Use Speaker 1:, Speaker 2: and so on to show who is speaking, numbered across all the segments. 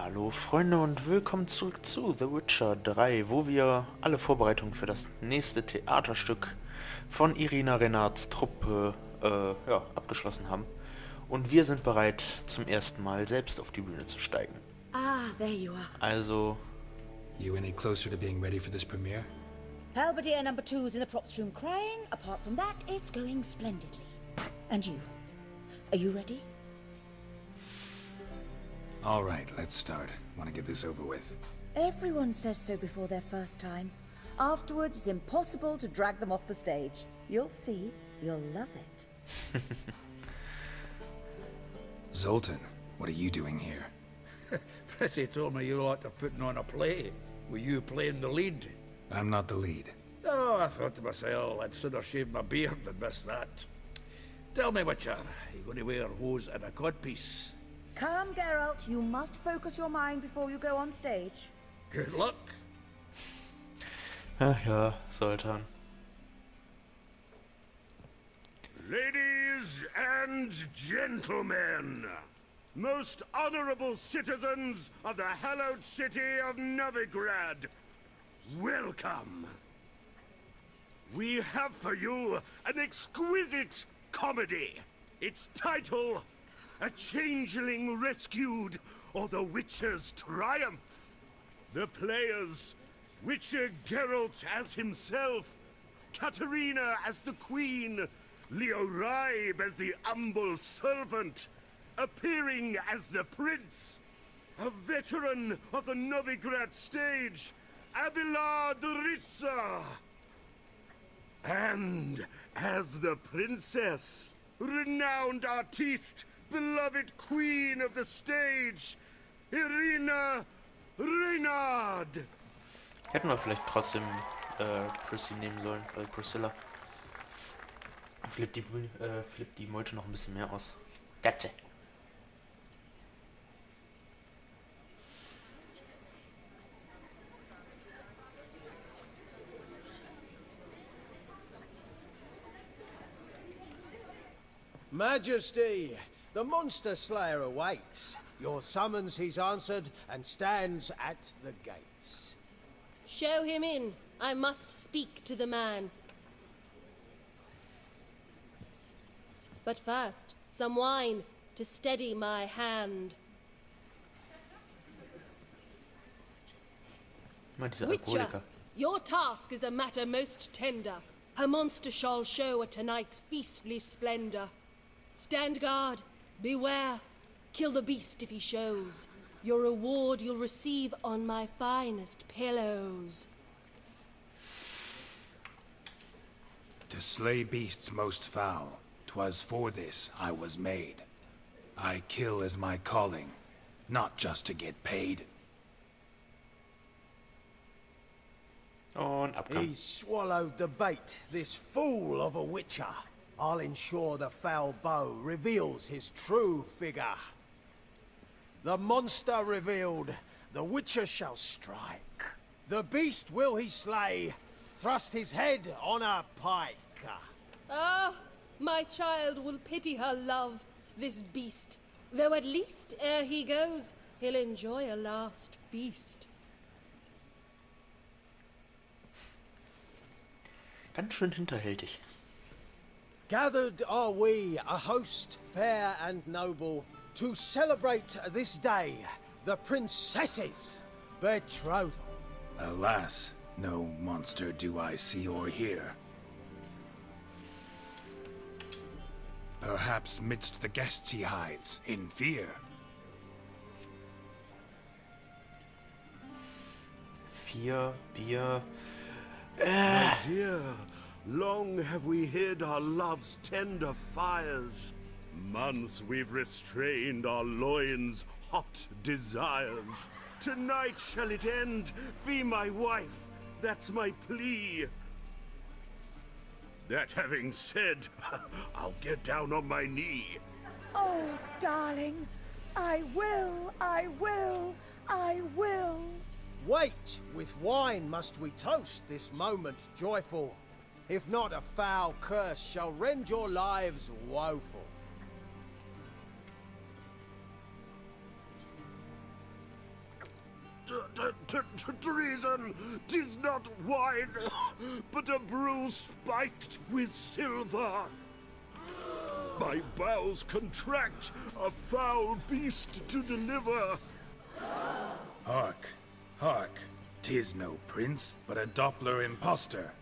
Speaker 1: Hallo Freunde und willkommen zurück zu The Witcher 3, wo wir alle Vorbereitungen für das nächste Theaterstück von Irina Renards Truppe abgeschlossen haben. Und wir sind bereit, zum ersten Mal selbst auf die Bühne zu steigen.
Speaker 2: Ah, there you are.
Speaker 1: Also...
Speaker 3: You any closer to being ready for this premiere?
Speaker 2: Halberdier number 2's in the props room crying. Apart from that, it's going splendidly. And you? Are you ready?
Speaker 3: All right, let's start. Want to get this over with.
Speaker 2: Everyone says so before their first time. Afterwards, it's impossible to drag them off the stage. You'll see. You'll love it.
Speaker 3: Zoltan, what are you doing here?
Speaker 4: Prissy told me you like to putting on a play. Were you playing the lead?
Speaker 3: I'm not the lead.
Speaker 4: Oh, I thought to myself, I'd sooner shave my beard than miss that. Tell me, Witcher, you going to wear hose and a codpiece?
Speaker 2: Come, Geralt. You must focus your mind before you go on stage.
Speaker 4: Good luck.
Speaker 1: Ach ja, Zoltan.
Speaker 5: Ladies and gentlemen, most honorable citizens of the hallowed city of Novigrad, welcome. We have for you an exquisite comedy. Its title, A Changeling Rescued, or The Witcher's Triumph. The players, Witcher Geralt as himself, Katerina as the Queen, Leo Raib as the humble servant, appearing as the Prince, a veteran of the Novigrad stage, Abelard Ritza, and as the Princess, renowned artiste, beloved Queen of the stage, Irina Renard.
Speaker 1: Hätten wir vielleicht trotzdem Prissy nehmen sollen, bei Priscilla. Flippt die Meute noch ein bisschen mehr aus. Gotcha.
Speaker 6: Majesty, the monster slayer awaits. Your summons he's answered and stands at the gates.
Speaker 7: Show him in. I must speak to the man. But first, some wine to steady my hand. Witcher, your task is a matter most tender. Her monster shall show at tonight's feastly splendor. Stand guard, beware, kill the beast if he shows. Your reward you'll receive on my finest pillows.
Speaker 3: To slay beasts most foul, 'twas for this I was made. I kill as my calling, not just to get paid.
Speaker 1: Und Abgang.
Speaker 6: He's swallowed the bait, this fool of a witcher. I'll ensure the foul bow reveals his true figure. The monster revealed, the witcher shall strike. The beast will he slay, thrust his head on a pike.
Speaker 7: Ah, my child will pity her love, this beast. Though at least, ere he goes, he'll enjoy a last feast.
Speaker 1: Ganz schön hinterhältig.
Speaker 6: Gathered are we, a host fair and noble, to celebrate this day, the princess's betrothal.
Speaker 3: Alas, no monster do I see or hear. Perhaps midst the guests he hides, in fear.
Speaker 1: Vier Bier.
Speaker 5: My dear, long have we hid our love's tender fires. Months we've restrained our loins' hot desires. Tonight shall it end, be my wife, that's my plea. That having said, I'll get down on my knee.
Speaker 2: Oh, darling. I will, I will, I will.
Speaker 6: Wait, with wine must we toast this moment joyful. If not, a foul curse shall rend your lives woeful.
Speaker 5: Treason! 'Tis not wine, but a brew spiked with silver. My bowels contract, a foul beast to deliver.
Speaker 3: Hark, hark. 'Tis no prince, but a Doppler impostor.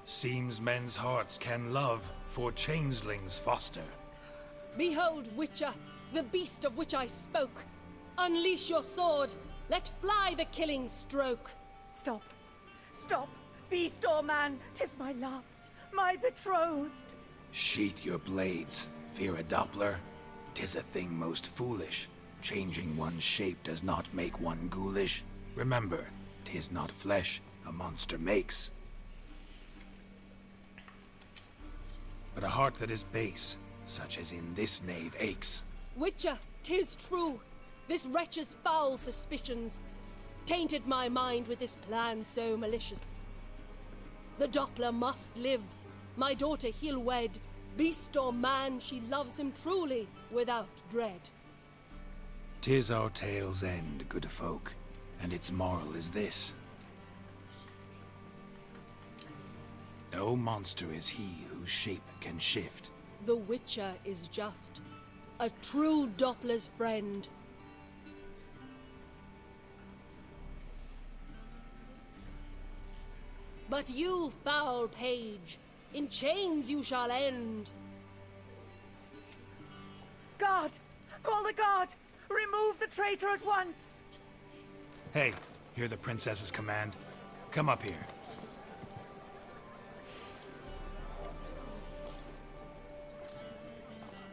Speaker 3: Seems men's hearts can love, for changelings foster.
Speaker 7: Behold, Witcher, the beast of which I spoke. Unleash your sword. Let fly the killing stroke.
Speaker 2: Stop. Stop. Beast or man, 'tis my love, my betrothed.
Speaker 3: Sheath your blades, fear a Doppler. 'Tis a thing most foolish. Changing one's shape does not make one ghoulish. Remember, 'tis not flesh a monster makes, but a heart that is base, such as in this knave aches.
Speaker 7: Witcher, 'tis true. This wretch's foul suspicions tainted my mind with this plan so malicious. The Doppler must live. My daughter he'll wed. Beast or man, she loves him truly, without dread.
Speaker 3: 'Tis our tale's end, good folk, and its moral is this. No monster is he whose shape can shift.
Speaker 7: The Witcher is just a true Doppler's friend. But you, foul page, in chains you shall end.
Speaker 2: Guard! Call the guard! Remove the traitor at once!
Speaker 3: Hey, hear the princess's command? Come up here.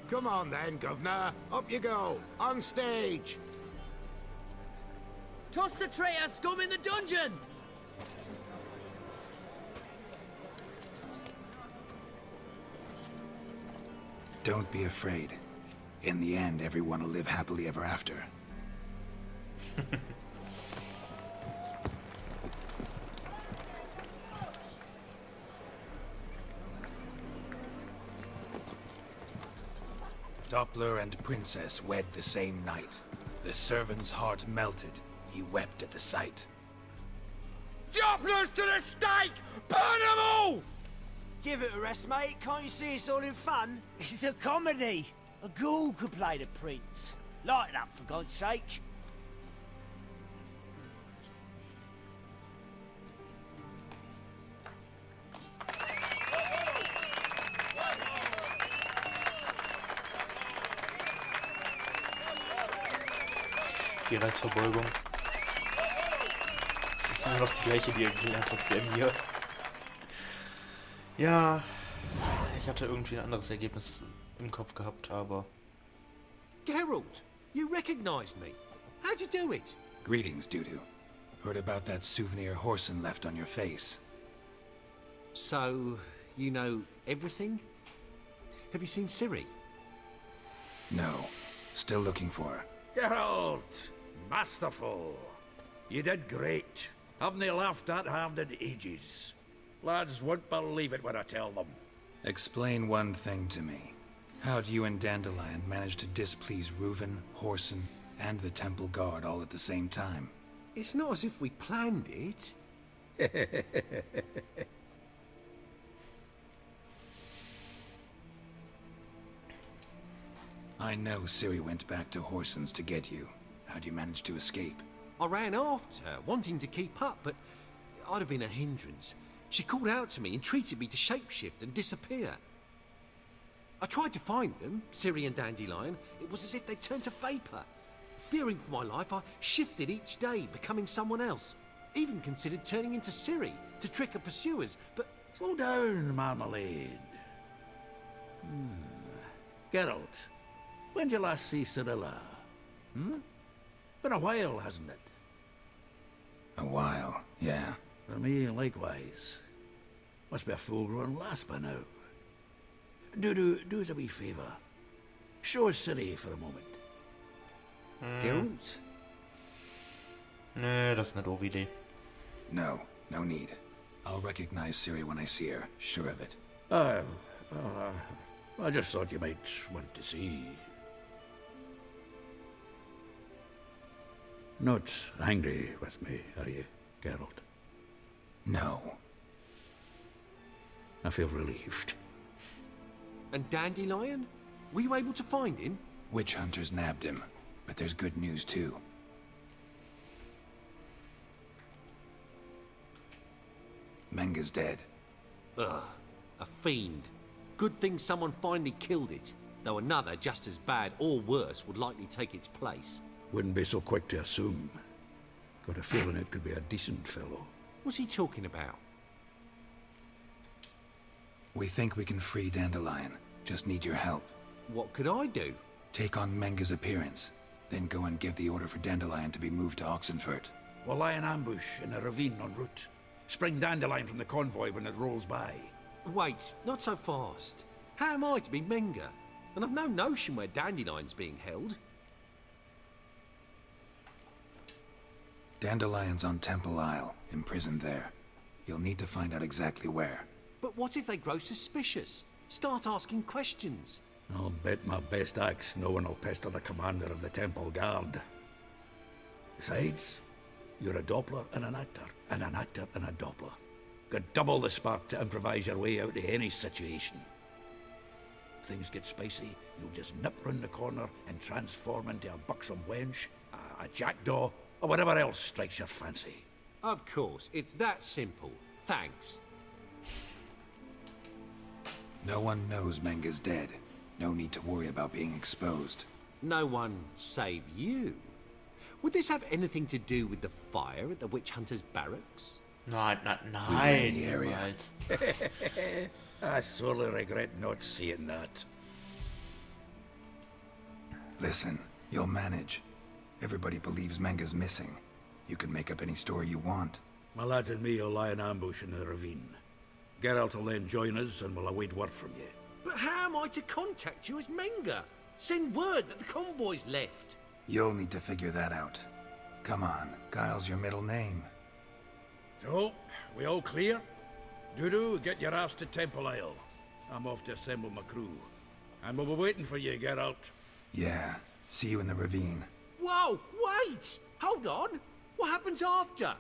Speaker 6: Come on then, Governor. Up you go. On stage.
Speaker 8: Toss the traitor scum in the dungeon!
Speaker 3: Don't be afraid. In the end, everyone will live happily ever after. Doppler and princess wed the same night. The servant's heart melted. He wept at the sight.
Speaker 8: Dopplers to the stake! Burn them all! Give it a rest, mate. Can't you see it's all in fun? This is a comedy. A ghoul could play the prince. Lighten up, for God's sake.
Speaker 1: Geralts Verbeugung. Es ist immer noch die gleiche, die er gelernt hat wie mir. Ja, ich hatte irgendwie ein anderes Ergebnis im Kopf gehabt, aber...
Speaker 9: Geralt, you recognized me. How'd you do it?
Speaker 3: Greetings, Dudu. Heard about that souvenir Horson left on your face.
Speaker 9: So, you know everything? Have you seen Ciri?
Speaker 3: No. Still looking for her.
Speaker 4: Geralt! Masterful! You did great. Haven't they laughed that hard in ages? Lads won't believe it when I tell them.
Speaker 3: Explain one thing to me. How'd you and Dandelion manage to displease Reuven, Horson, and the Temple Guard all at the same time?
Speaker 9: It's not as if we planned it.
Speaker 3: I know Ciri went back to Horson's to get you. How'd you manage to escape?
Speaker 9: I ran after her, wanting to keep up, but I'd have been a hindrance. She called out to me, entreated me to shapeshift and disappear. I tried to find them, Ciri and Dandelion. It was as if they turned to vapor. Fearing for my life, I shifted each day, becoming someone else. Even considered turning into Ciri to trick her pursuers, but...
Speaker 4: Slow down, Marmalade. Geralt, when did you last see Cirilla? Been a while, hasn't it?
Speaker 3: A while, yeah.
Speaker 4: For me, likewise. Must be a full-grown lass by now. Do us a wee favour. Show us Ciri for a moment.
Speaker 9: Geralt?
Speaker 1: Nee, das ist eine doofe Idee.
Speaker 3: No, no need. I'll recognize Ciri when I see her, sure of it.
Speaker 4: I just thought you might want to see. Not angry with me, are you, Geralt?
Speaker 3: No.
Speaker 4: I feel relieved.
Speaker 9: And Dandelion? Were you able to find him?
Speaker 3: Witch hunters nabbed him, but there's good news too. Menga's dead.
Speaker 9: Ugh, a fiend. Good thing someone finally killed it, though another just as bad or worse would likely take its place.
Speaker 4: Wouldn't be so quick to assume. Got a feeling it could be a decent fellow.
Speaker 9: What's he talking about?
Speaker 3: We think we can free Dandelion. Just need your help.
Speaker 9: What could I do?
Speaker 3: Take on Menga's appearance, then go and give the order for Dandelion to be moved to Oxenfurt.
Speaker 4: We'll lie in ambush in a ravine en route. Spring Dandelion from the convoy when it rolls by.
Speaker 9: Wait, not so fast. How am I to be Menga? And I've no notion where Dandelion's being held.
Speaker 3: Dandelion's on Temple Isle, imprisoned there. You'll need to find out exactly where.
Speaker 9: But what if they grow suspicious? Start asking questions?
Speaker 4: I'll bet my best axe no one will pester the commander of the Temple Guard. Besides, you're a Doppler and an actor and a Doppler. Got double the spark to improvise your way out of any situation. Things get spicy, you'll just nip round the corner and transform into a buxom wench, a jackdaw, or whatever else strikes your fancy.
Speaker 9: Of course, it's that simple. Thanks.
Speaker 3: No one knows Menga's dead. No need to worry about being exposed.
Speaker 9: No one save you. Would this have anything to do with the fire at the witch hunter's barracks?
Speaker 1: Nein,
Speaker 3: We were in the area.
Speaker 1: niemals.
Speaker 4: I sorely regret not seeing that.
Speaker 3: Listen, you'll manage. Everybody believes Menga's missing. You can make up any story you want.
Speaker 4: My lads and me will lie in ambush in the ravine. Geralt will then join us and we'll await word from you.
Speaker 9: But how am I to contact you as Menga? Send word that the convoy's left.
Speaker 3: You'll need to figure that out. Come on, Guile's your middle name.
Speaker 4: So, we all clear? Dudu, get your ass to Temple Isle. I'm off to assemble my crew. And we'll be waiting for you, Geralt.
Speaker 3: Yeah, see you in the ravine.
Speaker 9: Whoa, wait! Hold on! What happens after?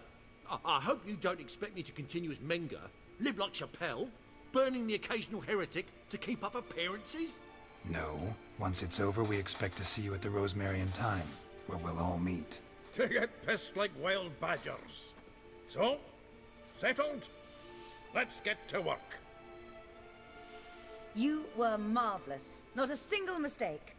Speaker 9: I hope you don't expect me to continue as Menga, live like Chappelle, burning the occasional heretic to keep up appearances?
Speaker 3: No, once it's over, we expect to see you at the Rosemary and Thyme, where we'll all meet.
Speaker 4: To get pissed like wild badgers. So, settled? Let's get to work.
Speaker 2: You were marvelous. Not a single mistake.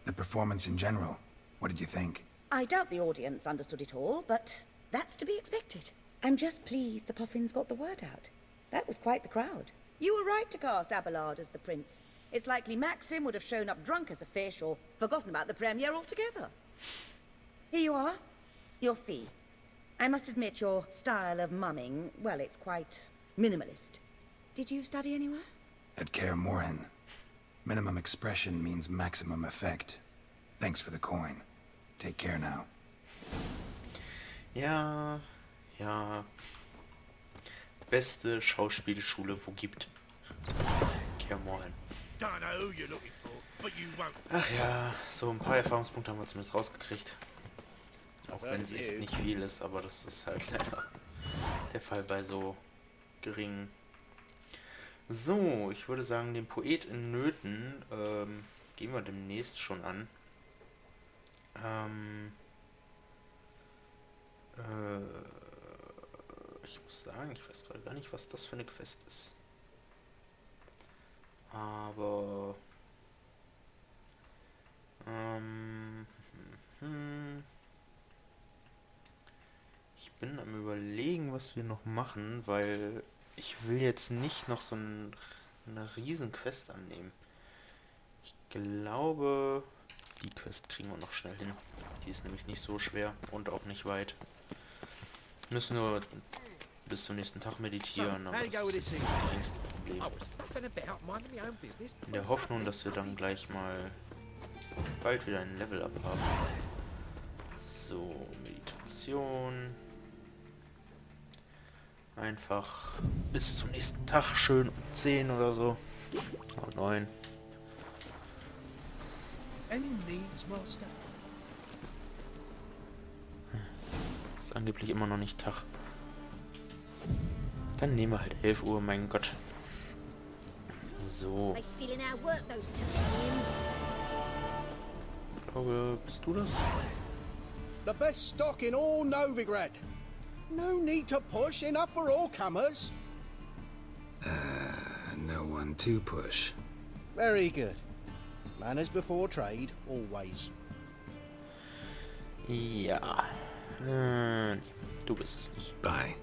Speaker 3: The performance in general, what did you think?
Speaker 2: I doubt the audience understood it all, but that's to be expected. I'm just pleased the Puffins got the word out. That was quite the crowd. You were right to cast Abelard as the prince. It's likely Maxim would have shown up drunk as a fish or forgotten about the premiere altogether. Here you are. Your fee. I must admit your style of mumming, well, it's quite minimalist. Did you study anywhere?
Speaker 3: At Kaer Morhen. Minimum expression means maximum effect. Thanks for the coin. Take care now.
Speaker 1: Ja. Beste Schauspielschule, wo gibt. Kaer Morhen. Ach ja, so ein paar Erfahrungspunkte haben wir zumindest rausgekriegt. Auch wenn es echt nicht viel ist, aber das ist halt leider der Fall bei so geringen. So, ich würde sagen, den Poet in Nöten gehen wir demnächst schon an. Ich muss sagen, ich weiß gerade gar nicht, was das für eine Quest ist. Aber ich bin am Überlegen, was wir noch machen, weil ich will jetzt nicht noch so eine riesen Quest annehmen. Ich glaube, die Quest kriegen wir noch schnell hin. Die ist nämlich nicht so schwer und auch nicht weit. Wir müssen nur bis zum nächsten Tag meditieren, aber das ist das geringste Problem. In der Hoffnung, dass wir dann gleich mal bald wieder ein Level-Up haben. So, Meditation. Einfach bis zum nächsten Tag schön um 10 oder so. Um 9.
Speaker 6: Any needs, Master?
Speaker 1: Ist angeblich immer noch nicht Tag. Dann nehmen wir halt 11 Uhr, mein Gott. So. Ich glaube, bist du das?
Speaker 6: The best stock in all Novigrad. No need to push, enough for all comers.
Speaker 3: No one to push.
Speaker 6: Very good. Manners before trade, always.
Speaker 1: Ja. Du bist es nicht.
Speaker 3: Bye.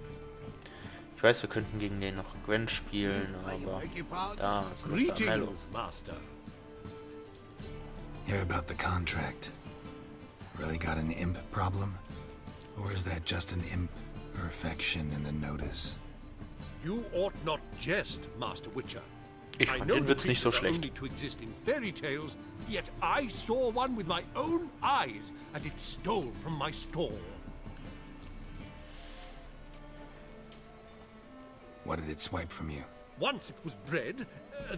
Speaker 1: Ich weiß, wir könnten gegen den noch Gwen spielen, aber da ist Mr. Mello.
Speaker 9: Master.
Speaker 3: Hear about the contract. Really got an imp problem? Or is that just an imp perfection in the notice?
Speaker 9: You ought not jest, Master Witcher.
Speaker 1: Ich fand den Witz nicht so schlecht.
Speaker 9: Only to exist in fairy tales, yet I saw one with my own eyes as it stole from my stall.
Speaker 3: What did it swipe from you?
Speaker 9: Once it was bread,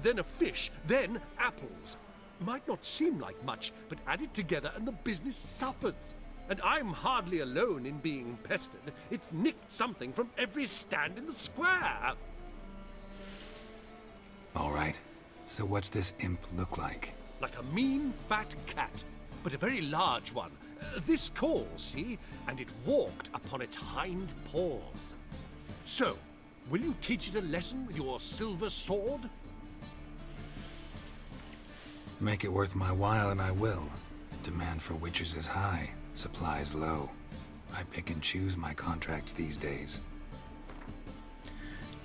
Speaker 9: then a fish, then apples. Might not seem like much, but add it together and the business suffers. And I'm hardly alone in being pestered. It's nicked something from every stand in the square.
Speaker 3: All right. So what's this imp look like?
Speaker 9: Like a mean, fat cat, but a very large one. This tall, see? And it walked upon its hind paws. So, will you teach it a lesson with your silver sword?
Speaker 3: Make it worth my while and I will. Demand for witches is high, supplies low. I pick and choose my contracts these days.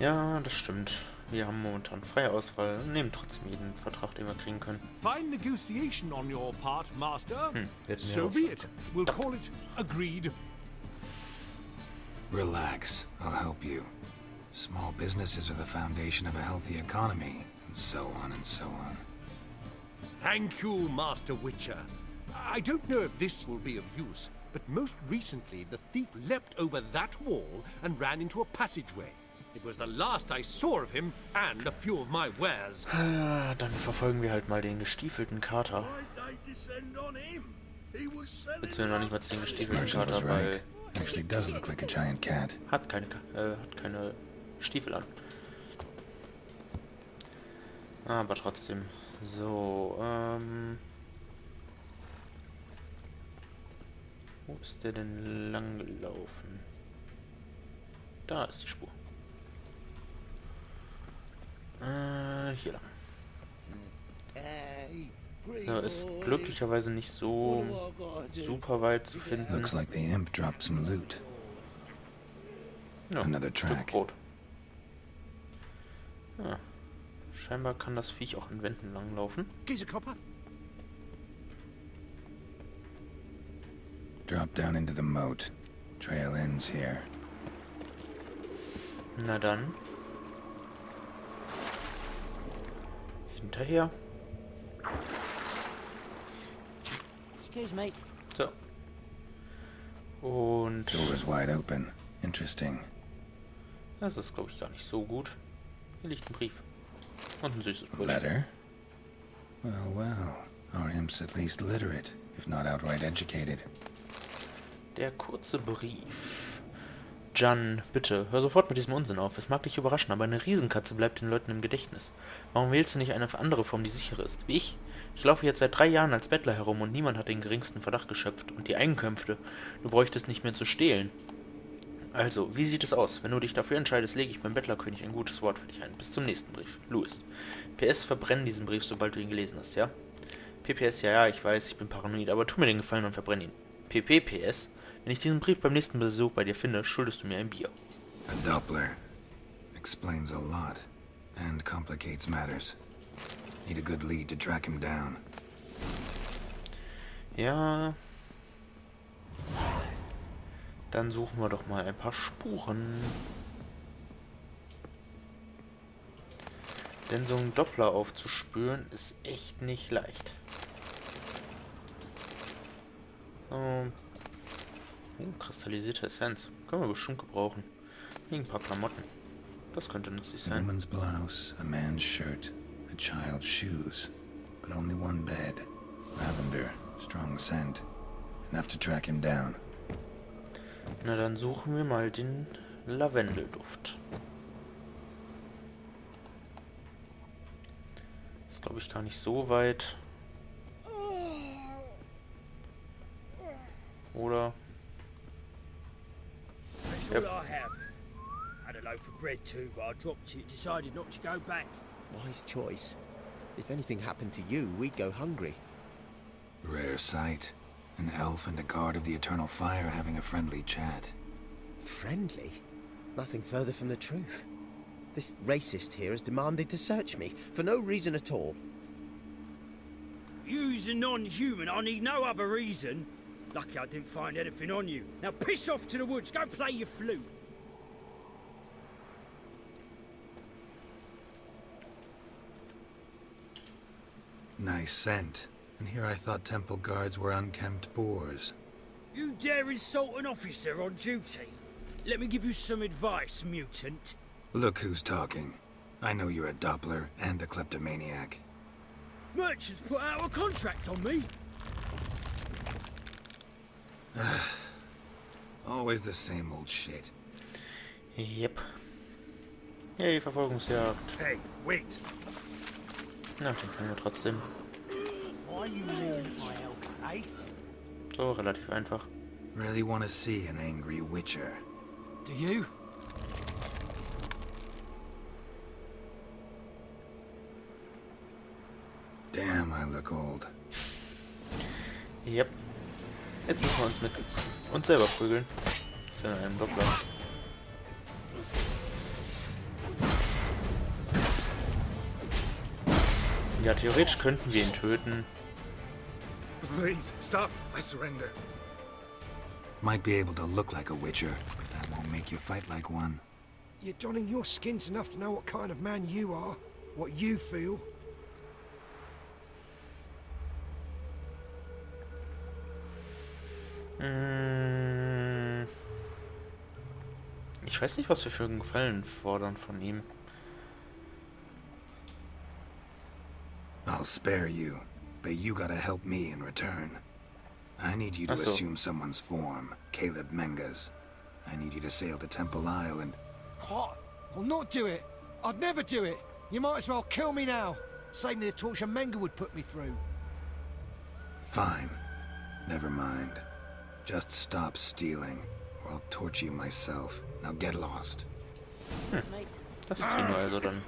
Speaker 1: Ja, das stimmt. Wir haben momentan freie Auswahl und nehmen trotzdem jeden Vertrag, den wir kriegen können.
Speaker 9: Fine negotiation on your part, Master. So
Speaker 1: auch
Speaker 9: be it. We'll call it agreed.
Speaker 3: Relax, I'll help you. Small businesses are the foundation of a healthy economy, and so on and so on.
Speaker 9: Thank you, Master Witcher. I don't know if this will be of use, but most recently the thief leapt over that wall and ran into a passageway. It was the last I saw of him and a few of my wares.
Speaker 1: Dann verfolgen wir halt mal den gestiefelten Kater. Beziehungsweise noch nicht mal den gestiefelten Kater, weil
Speaker 3: Actually does look like a giant cat.
Speaker 1: hat keine Stiefel an. Aber trotzdem. So, wo ist der denn lang gelaufen? Da ist die Spur. Hier lang. Ja, ist glücklicherweise nicht so super weit zu finden.
Speaker 3: Looks like the imp dropped some loot.
Speaker 1: Ja,
Speaker 3: Another
Speaker 1: Stück
Speaker 3: track.
Speaker 1: Brot. Ja. Scheinbar kann das Viech auch an Wänden langlaufen.
Speaker 9: Giesekopper?
Speaker 3: Drop down into the moat. Trail ends here.
Speaker 1: Na dann. Hinterher.
Speaker 8: Excuse me.
Speaker 1: So. Und
Speaker 3: Door's wide open. Interesting.
Speaker 1: das ist, glaube ich, gar nicht so gut. Hier liegt ein Brief. Und ein süßes Brötchen.
Speaker 3: Letter? Well, well. Our imp's at least literate, if not outright educated.
Speaker 1: Der kurze Brief. Jan, bitte, hör sofort mit diesem Unsinn auf. Es mag dich überraschen, aber eine Riesenkatze bleibt den Leuten im Gedächtnis. Warum wählst du nicht eine andere Form, die sichere ist? Wie ich? Ich laufe jetzt seit 3 Jahren als Bettler herum und niemand hat den geringsten Verdacht geschöpft. Und die Einkünfte, du bräuchtest nicht mehr zu stehlen. Also, wie sieht es aus? Wenn du dich dafür entscheidest, lege ich beim Bettlerkönig ein gutes Wort für dich ein. Bis zum nächsten Brief. Louis. PS, verbrenn diesen Brief, sobald du ihn gelesen hast, ja? PPS, ja, ich weiß, ich bin paranoid, aber tu mir den Gefallen und verbrenn ihn. PPPS, wenn ich diesen Brief beim nächsten Besuch bei dir finde, schuldest du mir ein Bier.
Speaker 3: A Doppler. Explains a lot. And complicates matters. Need a good lead to track him down.
Speaker 1: Ja. Dann suchen wir doch mal ein paar Spuren. Denn so einen Doppler aufzuspüren ist echt nicht leicht. Kristallisierte Essenz. Können wir bestimmt gebrauchen. Hier ein paar Klamotten. Das könnte nützlich
Speaker 3: A
Speaker 1: sein.
Speaker 3: woman's blouse, a man's shirt, a child's shoes, but only one bed. Lavender, strong scent. Enough to track him down.
Speaker 1: Na, dann suchen wir mal den Lavendelduft. Ist, glaube ich, gar nicht so weit. Oder?
Speaker 8: That's all I have. Had a loaf of bread too, but I dropped it. Decided not to go back.
Speaker 10: Wise choice. If anything happened to you, we'd go hungry.
Speaker 3: Rare sight. An elf and a guard of the Eternal Fire having a friendly chat.
Speaker 10: Friendly? Nothing further from the truth. This racist here has demanded to search me, for no reason at all.
Speaker 8: You's a non-human. I need no other reason. Lucky I didn't find anything on you. Now piss off to the woods. Go play your flute.
Speaker 3: Nice scent. And here I thought temple guards were unkempt boors.
Speaker 8: You dare insult an officer on duty? Let me give you some advice, mutant.
Speaker 3: Look who's talking. I know you're a Doppler and a kleptomaniac.
Speaker 8: Merchants put out a contract on me.
Speaker 3: Always the same old shit.
Speaker 1: Yep. Hey, Verfolgungsjagd.
Speaker 3: Hey, wait!
Speaker 1: Na, den können wir trotzdem.
Speaker 6: Why you leaving my help, eh?
Speaker 1: So, relativ einfach.
Speaker 3: Really want to see an angry Witcher.
Speaker 6: Do you?
Speaker 3: Damn, I look old.
Speaker 1: Yep. Jetzt müssen wir uns mit uns selber prügeln. Ist ja in einem Doppler. Ja, theoretisch könnten wir ihn töten.
Speaker 3: Please, stop. I surrender. Might be able to look like a Witcher, but that won't make you fight like one.
Speaker 11: You're donning your skins enough to know what kind of man you are, what you feel.
Speaker 1: Ich weiß nicht, was wir für einen Gefallen fordern von ihm.
Speaker 3: I'll spare you, but you gotta help me in return. I need you to
Speaker 1: Ach so.
Speaker 3: assume someone's form, Caleb Menga's. I need you to sail to Temple Isle and...
Speaker 11: What? I'll not do it. I'd never do it. You might as well kill me now. Save me the torture Menga would put me through.
Speaker 3: Fine. Never mind. Just stop stealing, or I'll torture you myself. Now get lost.
Speaker 1: Das kriegen wir also dann.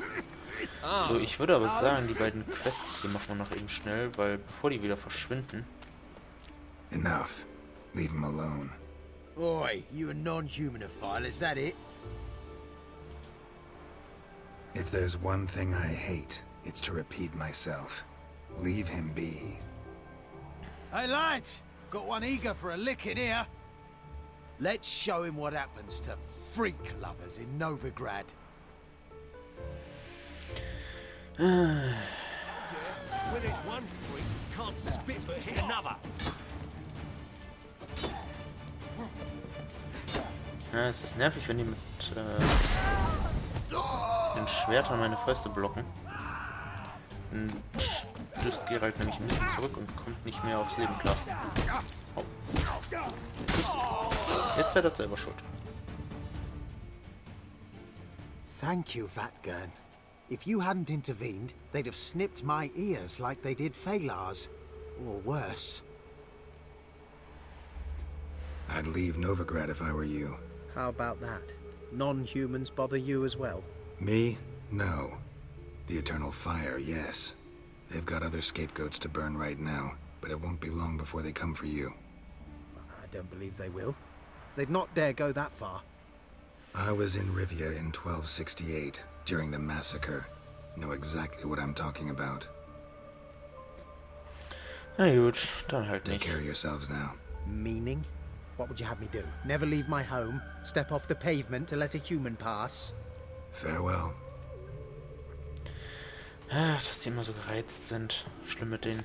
Speaker 1: So, ich würde aber sagen, die beiden Quests hier machen wir noch eben schnell, weil bevor die wieder verschwinden.
Speaker 3: Enough. Leave him alone.
Speaker 6: Oi, you a non-humanophile, is that it?
Speaker 3: If there's one thing I hate, it's to repeat myself. Leave him be.
Speaker 6: Hey lads, got one eager for a lick in here. Let's show him what happens to freak lovers in Novigrad.
Speaker 8: When there's one freak, can't spit but hit another.
Speaker 1: Ja, es ist nervig, wenn die mit den Schwertern meine Fäuste blocken. Dann stößt Geralt nämlich ein bisschen zurück und kommt nicht mehr aufs Leben klar. Oh. Jetzt seid ihr selber schuld.
Speaker 6: Thank you, Vatgern. If you hadn't intervened, they'd have snipped my ears like they did Phalar's. Or worse.
Speaker 3: I'd leave Novigrad if I were you.
Speaker 10: How about that? Non-humans bother you as well?
Speaker 3: Me? No. The Eternal Fire, yes. They've got other scapegoats to burn right now, but it won't be long before they come for you.
Speaker 10: I don't believe they will. They'd not dare go that far.
Speaker 3: I was in Rivia in 1268, during the massacre. Know exactly what I'm talking about.
Speaker 1: Na gut, dann halt
Speaker 3: Take
Speaker 1: nicht.
Speaker 3: care of yourselves now.
Speaker 10: Meaning? What would you have me do? Never leave my home? Step off the pavement to let a human pass?
Speaker 3: Farewell.
Speaker 1: Dass die immer so gereizt sind. Schlimm mit denen.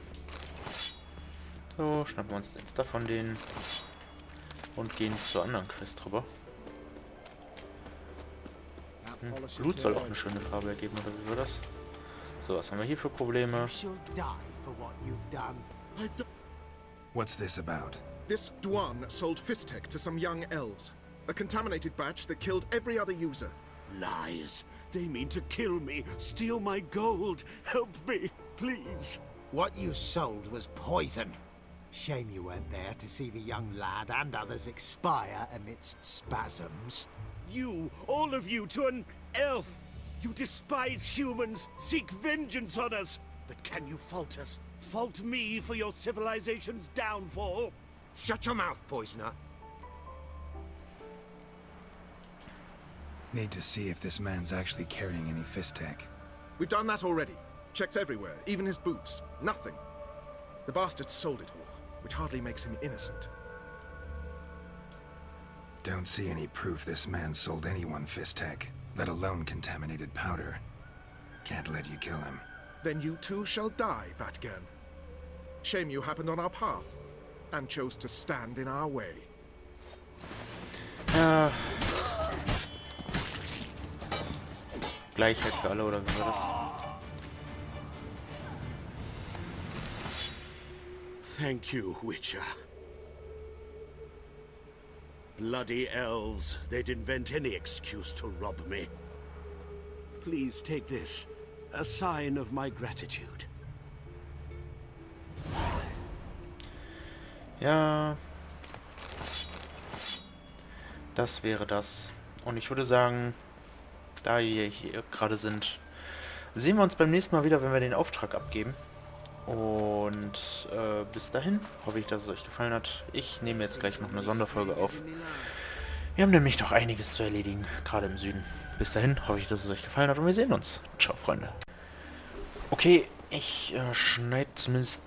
Speaker 1: So, schnappen wir uns jetzt davon denen. Und gehen zur anderen Quest rüber. Blut soll auch eine schöne Farbe ergeben, oder wie war das? So, was haben wir hier für Probleme?
Speaker 6: You shall die for what you've done.
Speaker 12: I've done...
Speaker 3: What's this about?
Speaker 12: This Dwan sold Fistek to some young elves. A contaminated batch that killed every other user.
Speaker 5: Lies. They mean to kill me, steal my gold. Help me, please.
Speaker 6: What you sold was poison. Shame you weren't there to see the young lad and others expire amidst spasms.
Speaker 5: You, all of you, to an elf. You despise humans, seek vengeance on us. But can you fault us? Fault me for your civilization's downfall?
Speaker 8: Shut your mouth, poisoner.
Speaker 3: Need to see if this man's actually carrying any Fistek.
Speaker 12: We've done that already. Checked everywhere, even his boots. Nothing. The bastard sold it all, which hardly makes him innocent.
Speaker 3: Don't see any proof this man sold anyone Fistek, let alone contaminated powder. Can't let you kill him.
Speaker 12: Then you too shall die, Vatgern. Shame you happened on our path, and chose to stand in our way.
Speaker 1: Gleichheit für alle, oder wie war das?
Speaker 5: Thank you, Witcher. Bloody elves, they'd invent any excuse to rob me. Please take this, a sign of my gratitude.
Speaker 1: Ja, das wäre das. Und ich würde sagen, da wir hier gerade sind, sehen wir uns beim nächsten Mal wieder, wenn wir den Auftrag abgeben. Und bis dahin hoffe ich, dass es euch gefallen hat. Ich nehme jetzt gleich noch eine Sonderfolge auf. Wir haben nämlich noch einiges zu erledigen, gerade im Süden. Bis dahin hoffe ich, dass es euch gefallen hat und wir sehen uns. Ciao, Freunde. Okay, ich schneide zumindest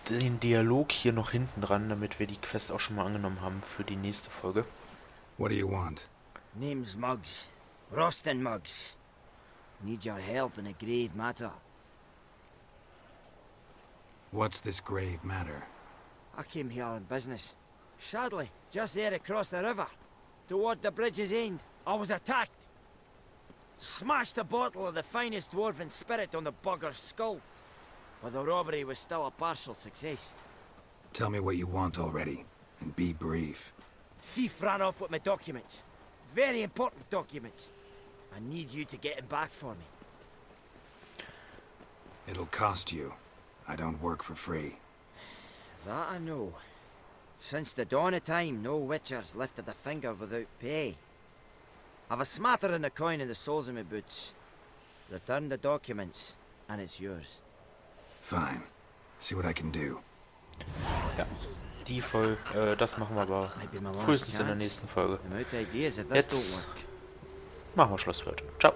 Speaker 1: den Dialog hier noch hinten dran, damit wir die Quest auch schon mal angenommen haben für die nächste Folge.
Speaker 3: What do you want?
Speaker 8: Name's Muggs. Rostin Muggs. Need your help in a grave matter.
Speaker 3: What's this grave matter?
Speaker 8: I came here on business. Sadly, just there across the river, toward the bridge's end, I was attacked. Smashed a bottle of the finest dwarven spirit on the bugger's skull. But the robbery was still a partial success.
Speaker 3: Tell me what you want already, and be brief.
Speaker 8: Thief ran off with my documents. Very important documents. I need you to get him back for me.
Speaker 3: It'll cost you. I don't work for free.
Speaker 8: That I know. Since the dawn of time, no witcher's lifted a finger without pay. I've a smattering of coin in the soles of my boots. Return the documents, and it's yours.
Speaker 3: Fine. See what I can do.
Speaker 1: Ja, die Folge, das machen wir aber frühestens in der nächsten Folge. Jetzt machen wir Schluss für heute. Ciao.